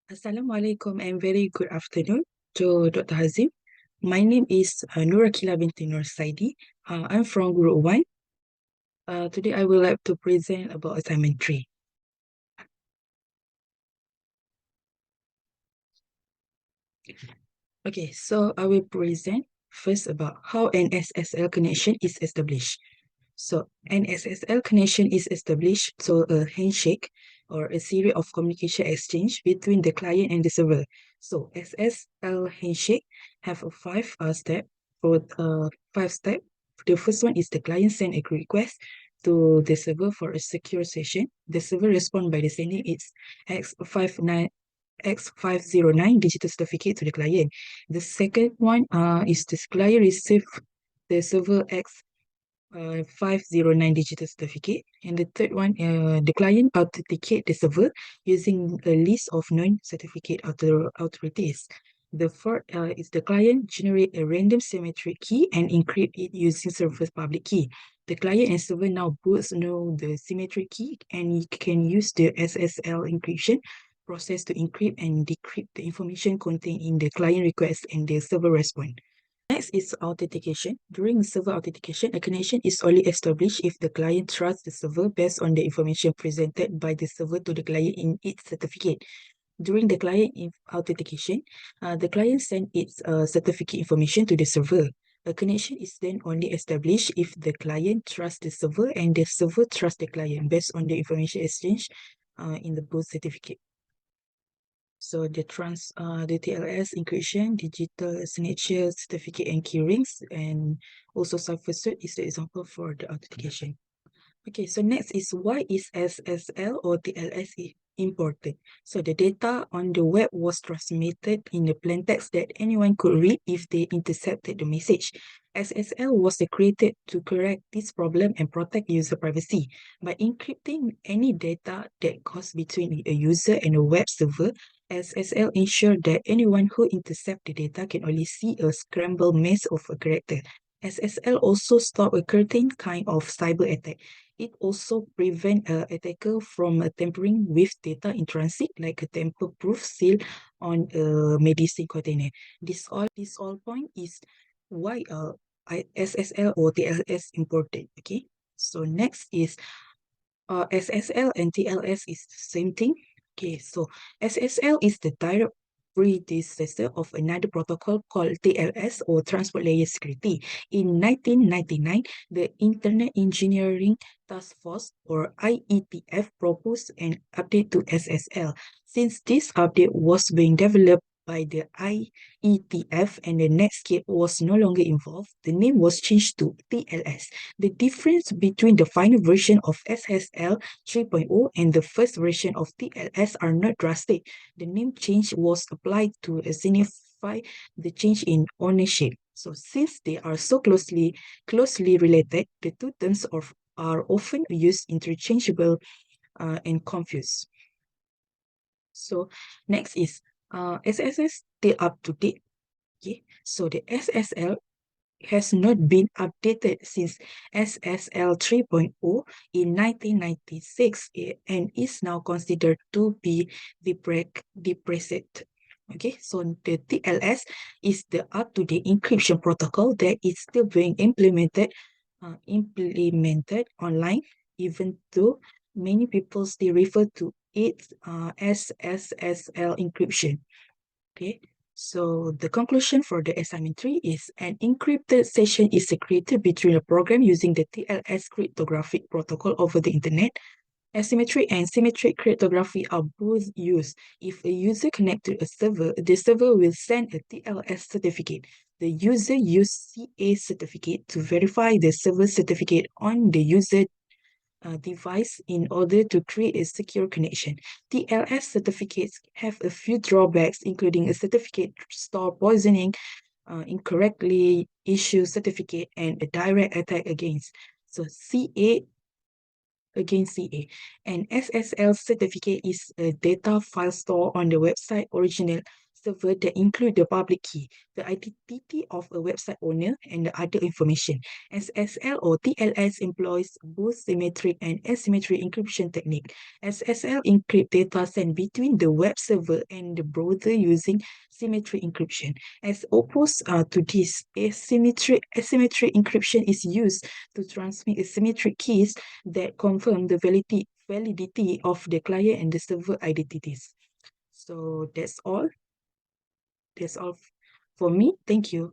Assalamualaikum and very good afternoon to Dr. Hazim. My name is Nuraqilah Binti Norsaidy. I'm from Group 1. Today I would like to present about assignment 3. Okay, so I will present first about how an SSL connection is established. So an SSL connection is established through a handshake or a series of communication exchange between the client and the server. So SSL handshake have a five-step. The first one is the client send a request to the server for a secure session. The server respond by the sending its X509 digital certificate to the client. The second one is the client receive the server X 509 digital certificate. And the third one, the client authenticate the server using a list of known certificate authorities. The fourth is the client generate a random symmetric key and encrypt it using server's public key. The client and server now both know the symmetric key and you can use the SSL encryption process to encrypt and decrypt the information contained in the client request and the server response. Next is authentication. During server authentication, a connection is only established if the client trusts the server based on the information presented by the server to the client in its certificate. During the client authentication, the client sends its certificate information to the server. A connection is then only established if the client trusts the server and the server trusts the client based on the information exchange in the both certificate. So the TLS encryption, digital signature, certificate and key rings, and also cipher suite is the example for the authentication. Okay, so next is why is SSL or TLS important? So the data on the web was transmitted in a plain text that anyone could read if they intercepted the message. SSL was created to correct this problem and protect user privacy. By encrypting any data that goes between a user and a web server, SSL ensures that anyone who intercepts the data can only see a scrambled mess of a character. SSL also stop a certain kind of cyber attack. It also prevents an attacker from tampering with data in transit, like a tamper-proof seal on a medicine container. This all point is why SSL or TLS important. Okay. So next is SSL and TLS is the same thing. Okay, so SSL is the direct predecessor of another protocol called TLS or Transport Layer Security. In 1999, the Internet Engineering Task Force or IETF proposed an update to SSL. Since this update was being developed by the IETF and the Netscape was no longer involved, the name was changed to TLS. The difference between the final version of SSL 3.0 and the first version of TLS are not drastic. The name change was applied to signify the change in ownership. So since they are so closely related, the two terms are often used interchangeable and confused. So next is SSS still up to date. Okay, so the SSL has not been updated since SSL 3.0 in 1996 and is now considered to be depressed. Okay, so the TLS is the up-to-date encryption protocol that is still being implemented online, even though many people still refer to it as SSL encryption. Okay, so the conclusion for the assignment 3 is an encrypted session is created between a program using the TLS cryptographic protocol over the internet. Asymmetric and symmetric cryptography are both used. If a user connects to a server, the server will send a TLS certificate. The user uses CA certificate to verify the server certificate on the user device in order to create a secure connection. TLS certificates have a few drawbacks, including a certificate store poisoning, incorrectly issued certificate, and a direct attack against. So CA against CA. An SSL certificate is a data file store on the website original server that include the public key, the identity of a website owner, and the other information. SSL or TLS employs both symmetric and asymmetric encryption technique. SSL encrypt data sent between the web server and the browser using symmetric encryption. As opposed to this, asymmetric encryption is used to transmit asymmetric keys that confirm the validity of the client and the server identities. So that's all. That's all for me. Thank you.